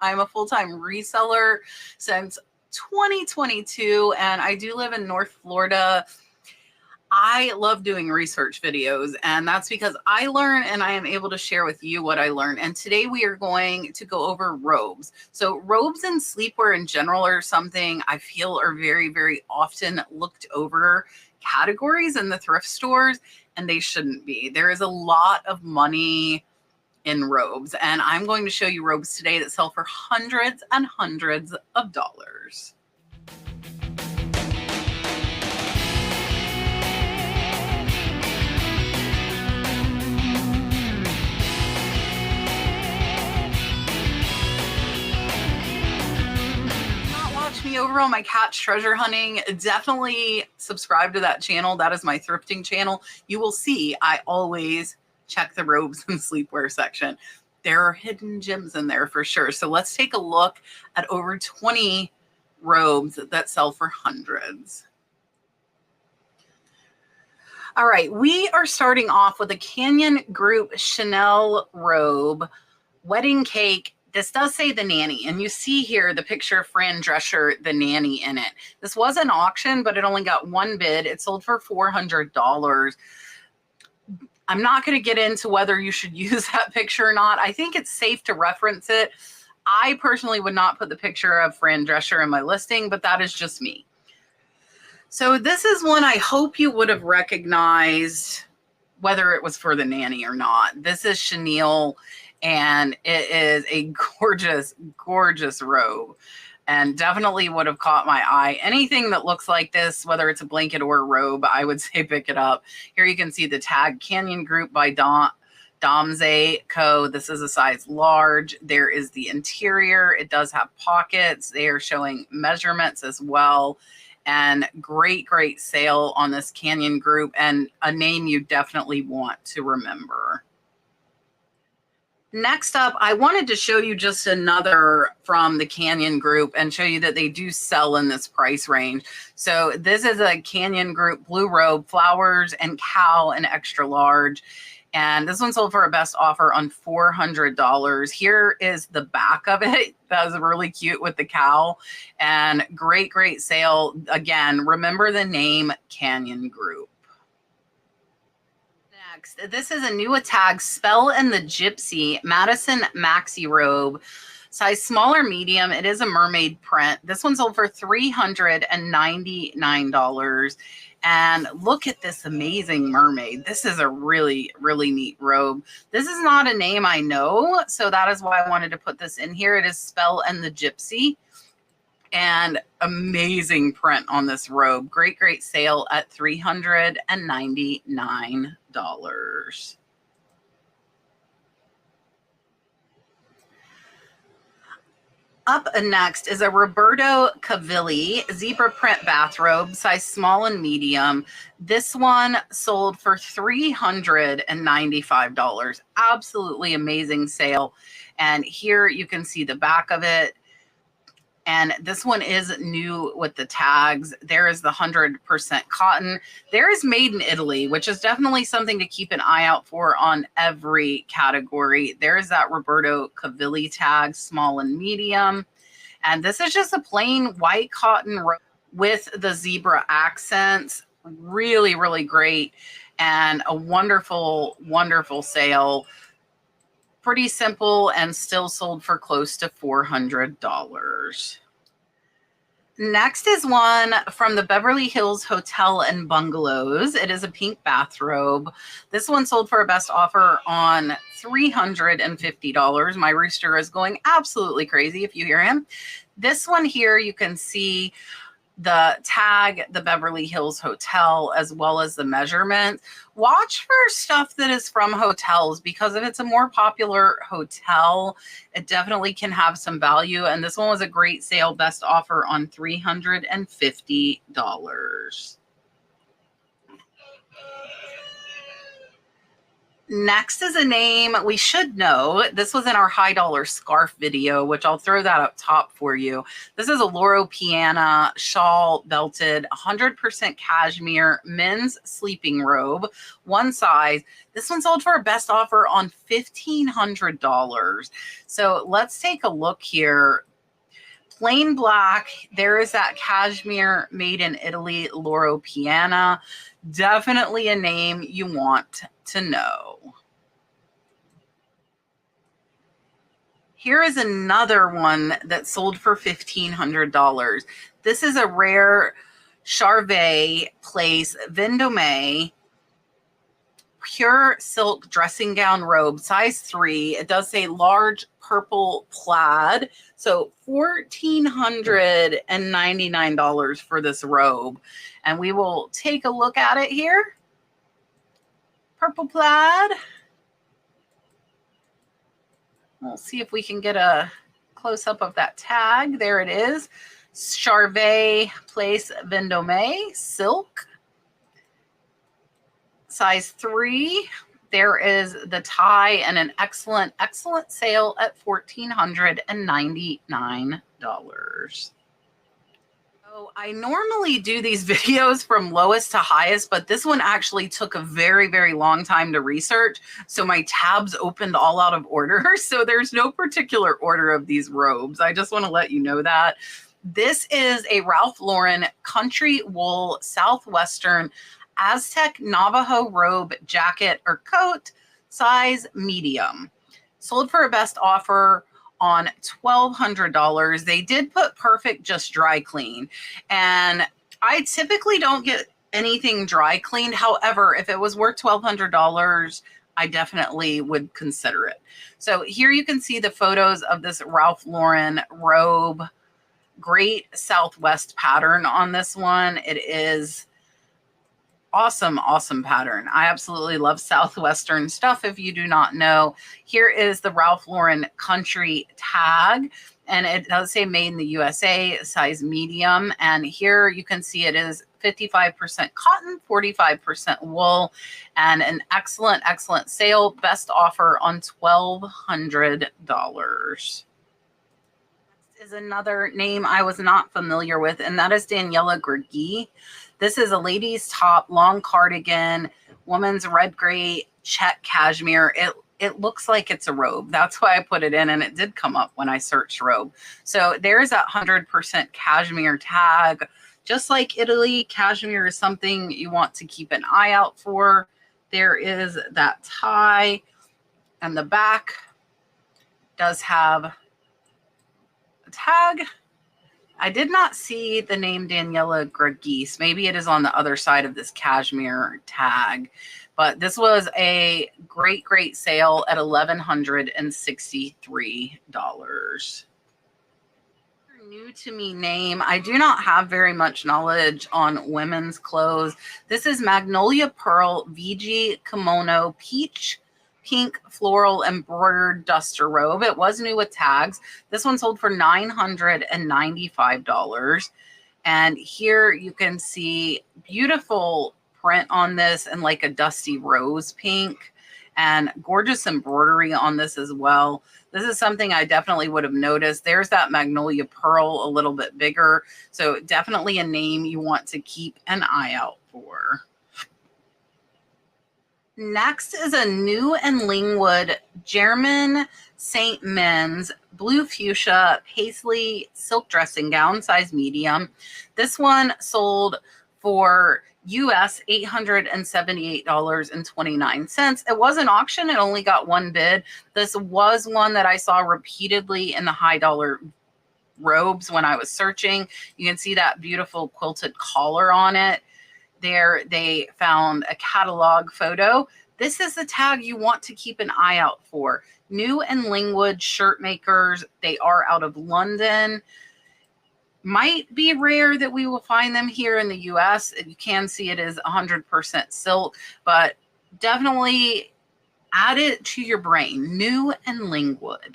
I'm a full-time reseller since 2022, and I do live in North Florida. I love doing research videos, and that's because I learn and I am able to share with you what I learn. And today we are going to go over robes. So robes and sleepwear in general are something I feel are very, very often looked over categories in the thrift stores, and they shouldn't be. There is a lot of money in robes, and I'm going to show you robes today that sell for hundreds and hundreds of dollars. Me over on my catch treasure hunting, definitely subscribe to that channel. That is my thrifting channel. You will see I always check the robes and sleepwear section. There are hidden gems in there for sure. So let's take a look at over 20 robes that sell for hundreds. All right, we are starting off with a Canyon Group Chanel robe, wedding cake. This does say the nanny, and you see here the picture of Fran Drescher, the nanny, in it. This was an auction, but it only got one bid. It sold for $400. I'm not going to get into whether you should use that picture or not. I think it's safe to reference it. I personally would not put the picture of Fran Drescher in my listing, but that is just me. So this is one I hope you would have recognized, whether it was for the nanny or not. This is chenille, and it is a gorgeous, gorgeous robe, and definitely would have caught my eye. Anything that looks like this, whether it's a blanket or a robe, I would say pick it up. Here you can see the tag, Canyon Group by Domze Co. This is a size large. There is the interior. It does have pockets. They are showing measurements as well. And great, great sale on this Canyon Group, and a name you definitely want to remember. Next up, I wanted to show you just another from the Canyon Group and show you that they do sell in this price range. So this is a Canyon Group blue robe, flowers and cow, and extra large. And this one sold for a best offer on $400. Here is the back of it. That was really cute with the cow, and great, great sale. Again, remember the name, Canyon Group. This is a new tag, Spell and the Gypsy Madison maxi robe, size smaller medium. It is a mermaid print. This one sold for $399. And look at this amazing mermaid. This is a really, really neat robe. This is not a name I know, so that is why I wanted to put this in here. It is Spell and the Gypsy. And amazing print on this robe. Great, great sale at $399. Up next is a Roberto Cavalli zebra print bathrobe, size small and medium. This one sold for $395. Absolutely amazing sale. And here you can see the back of it. And this one is new with the tags. There is the 100% cotton. There is made in Italy, which is definitely something to keep an eye out for on every category. There is that Roberto Cavalli tag, small and medium. And this is just a plain white cotton robe with the zebra accents. Really, really great. And a wonderful, wonderful sale. Pretty simple, and still sold for close to $400. Next is one from the Beverly Hills Hotel and Bungalows. It is a pink bathrobe. This one sold for a best offer on $350. My rooster is going absolutely crazy if you hear him. This one here, you can see the tag, the Beverly Hills Hotel, as well as the measurements. Watch for stuff that is from hotels, because if it's a more popular hotel, it definitely can have some value. And this one was a great sale, best offer on $350. Next is a name we should know. This was in our high dollar scarf video, which I'll throw that up top for you. This is a Loro Piana shawl belted 100% cashmere men's sleeping robe, one size. This one sold for a best offer on $1,500. So let's take a look here. Plain black, there is that cashmere made in Italy, Loro Piana. Definitely a name you want to know. Here is another one that sold for $1,500. This is a rare Charvet Place Vendome pure silk dressing gown robe, size 3. It does say large purple plaid. So $1,499 for this robe. And we will take a look at it here. Purple plaid. We'll see if we can get a close-up of that tag. There it is. Charvet Place Vendome silk. Size 3. There is the tie and an excellent, excellent sale at $1,499. So I normally do these videos from lowest to highest, but this one actually took a very, very long time to research. So my tabs opened all out of order. So there's no particular order of these robes. I just want to let you know that. This is a Ralph Lauren country wool Southwestern Aztec Navajo robe, jacket, or coat, size medium. Sold for a best offer on $1,200. They did put perfect just dry clean. And I typically don't get anything dry cleaned. However, if it was worth $1,200, I definitely would consider it. So here you can see the photos of this Ralph Lauren robe. Great Southwest pattern on this one. It is awesome, awesome pattern. I absolutely love Southwestern stuff. If you do not know, here is the Ralph Lauren country tag, and it does say made in the USA, size medium. And here you can see it is 55% cotton, 45% wool, and an excellent, excellent sale. Best offer on $1,200. Is another name I was not familiar with, and that is Daniela Grigi. This is a ladies top, long cardigan, woman's red gray check cashmere. It looks like it's a robe. That's why I put it in, and it did come up when I searched robe. So there's that 100% cashmere tag. Just like Italy, cashmere is something you want to keep an eye out for. There is that tie, and the back does have a tag. I did not see the name Daniela Grigis. Maybe it is on the other side of this cashmere tag. But this was a great, great sale at $1,163. New to me name. I do not have very much knowledge on women's clothes. This is Magnolia Pearl VG Kimono Peach Pink floral embroidered duster robe. It was new with tags. This one sold for $995. And here you can see beautiful print on this and like a dusty rose pink, and gorgeous embroidery on this as well. This is something I definitely would have noticed. There's that Magnolia Pearl a little bit bigger. So definitely a name you want to keep an eye out for. Next is a new and Lingwood German St. Men's blue fuchsia paisley silk dressing gown, size medium. This one sold for US $878.29. It was an auction. It only got one bid. This was one that I saw repeatedly in the high dollar robes when I was searching. You can see that beautiful quilted collar on it. There they found a catalog photo. This is the tag you want to keep an eye out for. New and Lingwood shirt makers. They are out of London. Might be rare that we will find them here in the US. You can see it is 100% silk, but definitely add it to your brain. New and Lingwood.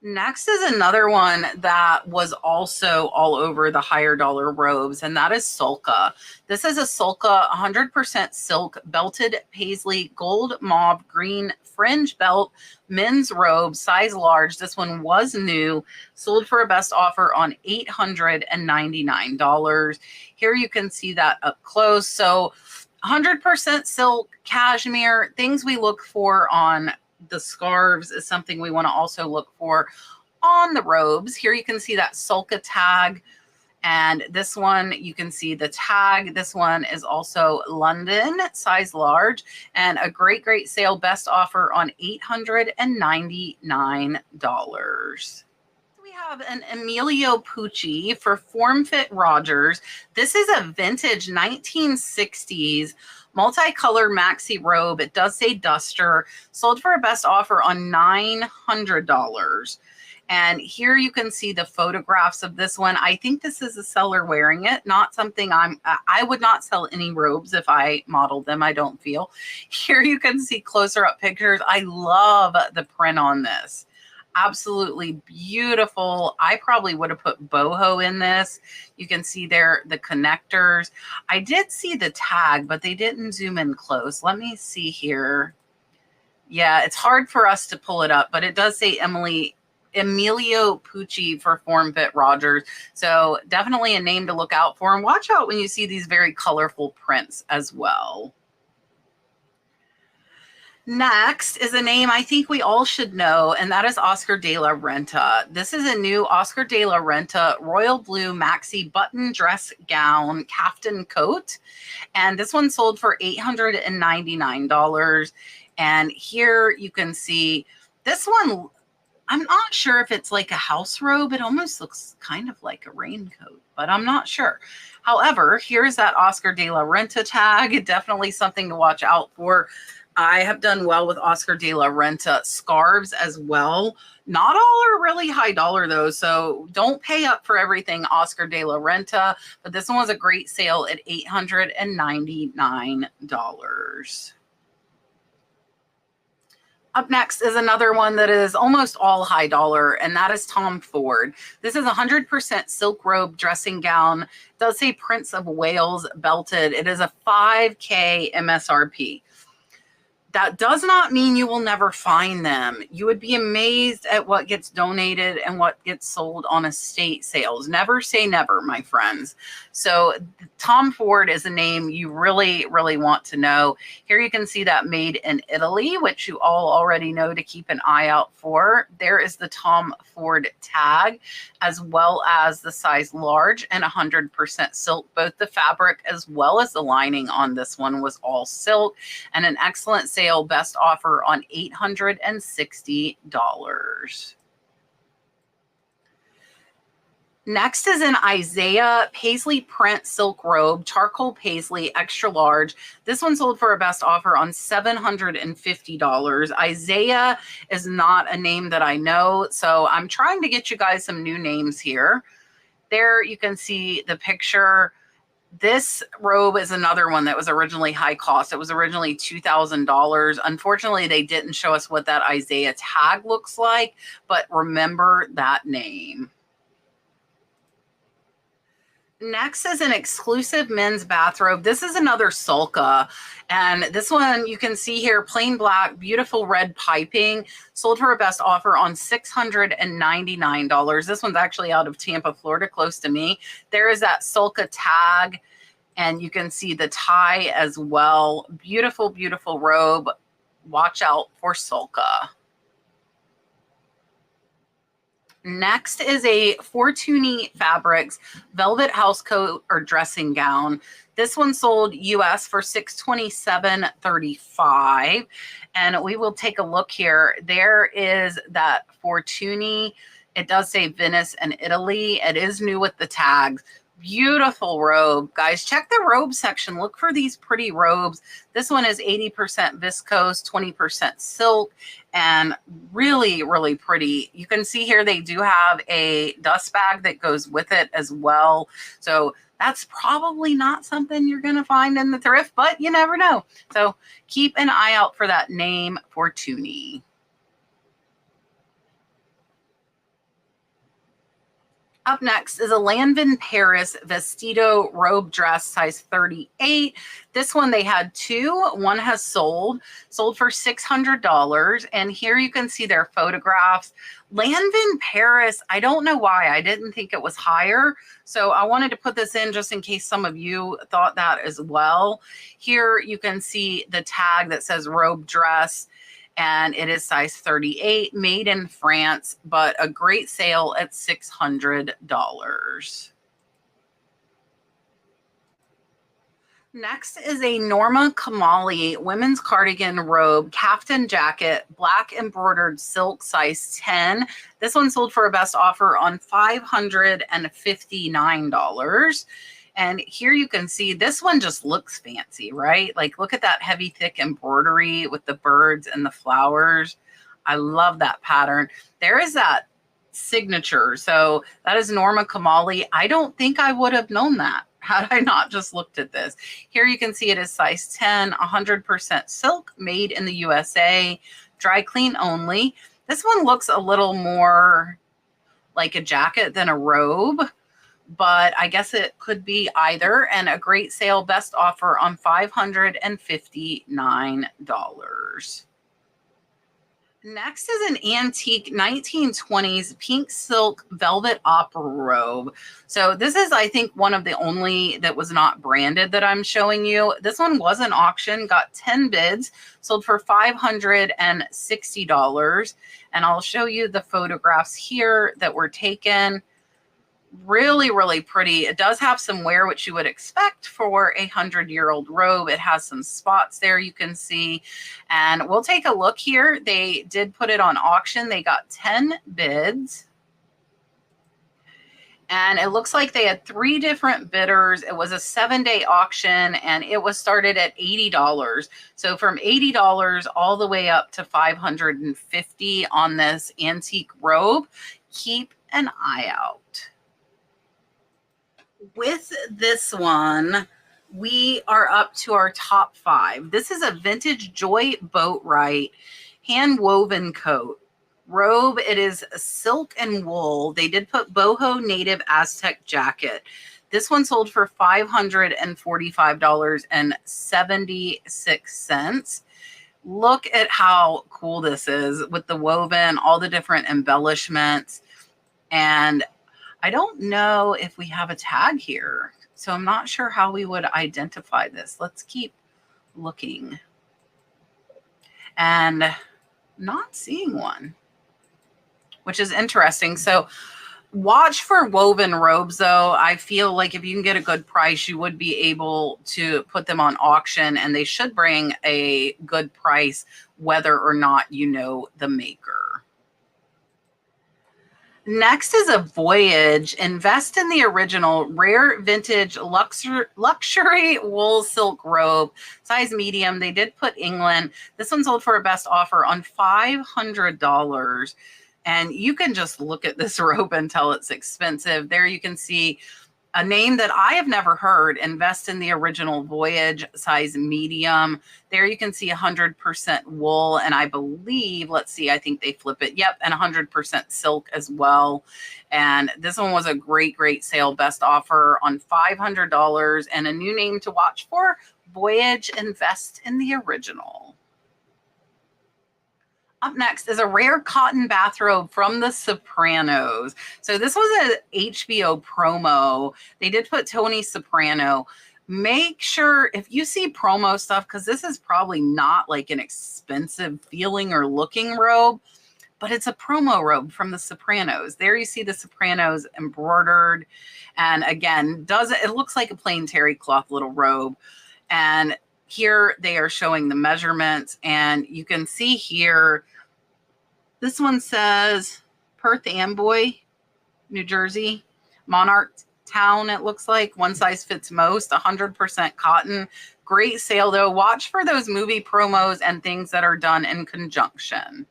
Next is another one that was also all over the higher dollar robes, and that is Sulka. This is a Sulka 100% silk belted paisley gold mauve green fringe belt men's robe, size large. This one was new, sold for a best offer on $899. Here you can see that up close. So 100% silk, cashmere, things we look for on the scarves is something we want to also look for on the robes. Here you can see that Sulka tag, and this one you can see the tag. This one is also London, size large, and a great sale, best offer on $899. We have an Emilio Pucci for Form Fit Rogers. This is a vintage 1960s multicolored maxi robe. It does say duster, sold for a best offer on $900. And here you can see the photographs of this one. I think this is a seller wearing it, not something I would not sell any robes if I modeled them, I don't feel. Here you can see closer up pictures. I love the print on this. Absolutely beautiful. I probably would have put boho in this. You can see there the connectors. I did see the tag, but they didn't zoom in close. Let me see here. Yeah, it's hard for us to pull it up, but it does say Emilio Pucci for Form Fit Rogers. So definitely a name to look out for. And watch out when you see these very colorful prints as well. Next is a name I think we all should know, and that is Oscar de la Renta. This is a new Oscar de la Renta royal blue maxi button dress gown caftan coat. And this one sold for $899. And here you can see this one. I'm not sure if it's like a house robe. It almost looks kind of like a raincoat, but I'm not sure. However, here's that Oscar de la Renta tag. Definitely something to watch out for. I have done well with Oscar de la Renta scarves as well. Not all are really high dollar though, so don't pay up for everything Oscar de la Renta, but this one was a great sale at $899. Up next is another one that is almost all high dollar, and that is Tom Ford. This is 100% silk robe dressing gown. It does say Prince of Wales belted. It is a $5K MSRP. That does not mean you will never find them. You would be amazed at what gets donated and what gets sold on estate sales. Never say never, my friends. So Tom Ford is a name you really want to know. Here you can see that made in Italy, which you all already know to keep an eye out for. There is the Tom Ford tag, as well as the size large and 100% silk. Both the fabric as well as the lining on this one was all silk, and an excellent sale, best offer on $860. Next is an Isaiah paisley print silk robe, charcoal paisley, extra large. This one sold for a best offer on $750. Isaiah is not a name that I know, so I'm trying to get you guys some new names here. There you can see the picture. This robe is another one that was originally high cost. It was originally $2,000. Unfortunately, they didn't show us what that Isaiah tag looks like, but remember that name. Next is an exclusive men's bathrobe. This is another Sulka, and this one you can see here, plain black, beautiful red piping, sold for a best offer on $699. This one's actually out of Tampa, Florida, close to me. There is that Sulka tag, and you can see the tie as well. Beautiful robe. Watch out for Sulka. Next is a Fortuny Fabrics velvet housecoat or dressing gown. This one sold US for $627.35. And we will take a look here. There is that Fortuny. It does say Venice and Italy. It is new with the tags. Beautiful robe. Guys, check the robe section. Look for these pretty robes. This one is 80% viscose, 20% silk, and really pretty. You can see here they do have a dust bag that goes with it as well. So that's probably not something you're going to find in the thrift, but you never know. So keep an eye out for that name, Fortuny. Up next is a Lanvin Paris Vestido robe dress, size 38. This one, they had two. One has sold for $600. And here you can see their photographs. Lanvin Paris, I don't know why. I didn't think it was higher. So I wanted to put this in just in case some of you thought that as well. Here you can see the tag that says robe dress. And it is size 38, made in France, but a great sale at $600. Next is a Norma Kamali women's cardigan robe, caftan jacket, black embroidered silk, size 10. This one sold for a best offer on $559. And here you can see this one just looks fancy, right? Like, look at that heavy, thick embroidery with the birds and the flowers. I love that pattern. There is that signature. So that is Norma Kamali. I don't think I would have known that had I not just looked at this. Here you can see it is size 10, 100% silk, made in the USA, dry clean only. This one looks a little more like a jacket than a robe, but I guess it could be either, and a great sale, best offer on $559. Next is an antique 1920s pink silk velvet opera robe. So this is, I think, one of the only that was not branded that I'm showing you. This one was an auction, got 10 bids, sold for $560. And I'll show you the photographs here that were taken. Really, really pretty. It does have some wear, which you would expect for a 100-year-old robe. It has some spots there you can see. And we'll take a look here. They did put it on auction. They got 10 bids. And it looks like they had 3 different bidders. It was a 7-day auction, and it was started at $80. So from $80 all the way up to $550 on this antique robe. Keep an eye out. With this one, we are up to our top 5. This is a vintage Joy Boatwright hand woven coat robe. It is silk and wool. They did put boho native Aztec jacket. This one sold for $545.76. Look at how cool this is with the woven, all the different embellishments. And I don't know if we have a tag here, so I'm not sure how we would identify this. Let's keep looking. And not seeing one, which is interesting. So watch for woven robes, though. I feel like if you can get a good price, you would be able to put them on auction, and they should bring a good price whether or not you know the maker. Next is a Voyage. Invest in the original rare vintage luxury wool silk robe, size medium. They did put England. This one sold for a best offer on $500. And you can just look at this robe and tell it's expensive. There you can see a name that I have never heard, Invest in the Original Voyage, size medium. There you can see 100% wool, and I believe, let's see, I think they flip it. Yep, and 100% silk as well. And this one was a great, great sale, best offer on $500, and a new name to watch for, Voyage, Invest in the Original. Up next is a rare cotton bathrobe from The Sopranos. So this was an HBO promo. They did put Tony Soprano. Make sure if you see promo stuff, because this is probably not like an expensive feeling or looking robe, but it's a promo robe from The Sopranos. There you see The Sopranos embroidered. And again, it looks like a plain terry cloth little robe. And here they are showing the measurements, and you can see here, this one says Perth Amboy, New Jersey, Monarch Town, it looks like. One size fits most, 100% cotton. Great sale, though. Watch for those movie promos and things that are done in conjunction.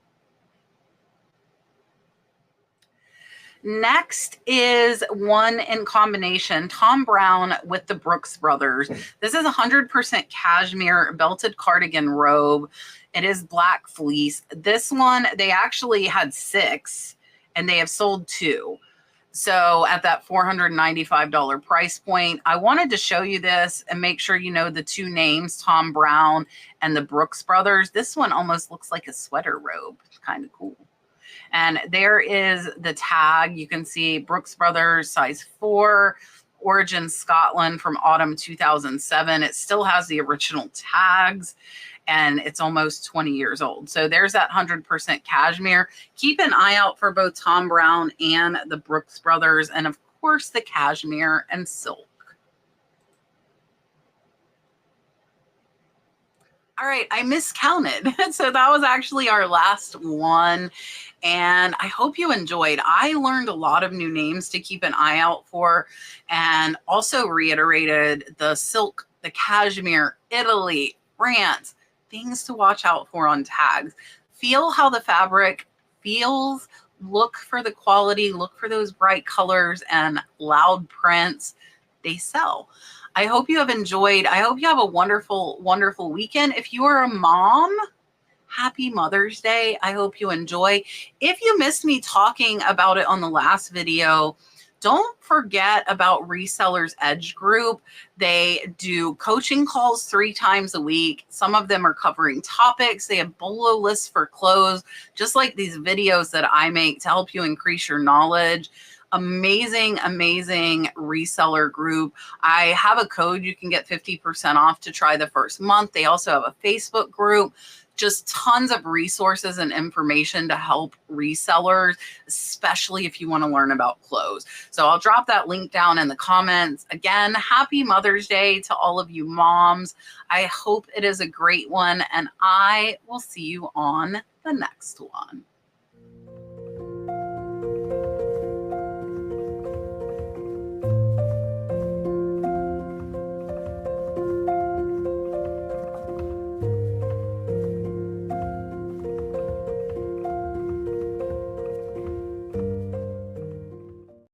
Next is one in combination, Tom Brown with the Brooks Brothers. This is 100% cashmere belted cardigan robe. It is black fleece. This one, they actually had 6 and they have sold 2. So at that $495 price point, I wanted to show you this and make sure you know the two names, Tom Brown and the Brooks Brothers. This one almost looks like a sweater robe. It's kind of cool. And there is the tag. You can see Brooks Brothers, size 4, origin Scotland from autumn 2007. It still has the original tags, and it's almost 20 years old. So there's that 100% cashmere. Keep an eye out for both Tom Brown and the Brooks Brothers, and of course the cashmere and silk. All right, I miscounted. So that was actually our last one. And I hope you enjoyed. I learned a lot of new names to keep an eye out for, and also reiterated the silk, the cashmere, Italy, France, things to watch out for on tags. Feel how the fabric feels. Look for the quality. Look for those bright colors and loud prints. They sell. I hope you have enjoyed. I hope you have a wonderful, wonderful weekend. If you are a mom, happy Mother's Day. I hope you enjoy. If you missed me talking about it on the last video, don't forget about Resellers Edge Group. They do coaching calls 3 times a week. Some of them are covering topics. They have bolo lists for clothes, just like these videos that I make to help you increase your knowledge. Amazing, amazing reseller group. I have a code you can get 50% off to try the first month. They also have a Facebook group. Just tons of resources and information to help resellers, especially if you want to learn about clothes. So I'll drop that link down in the comments. Again, happy Mother's Day to all of you moms. I hope it is a great one, and I will see you on the next one.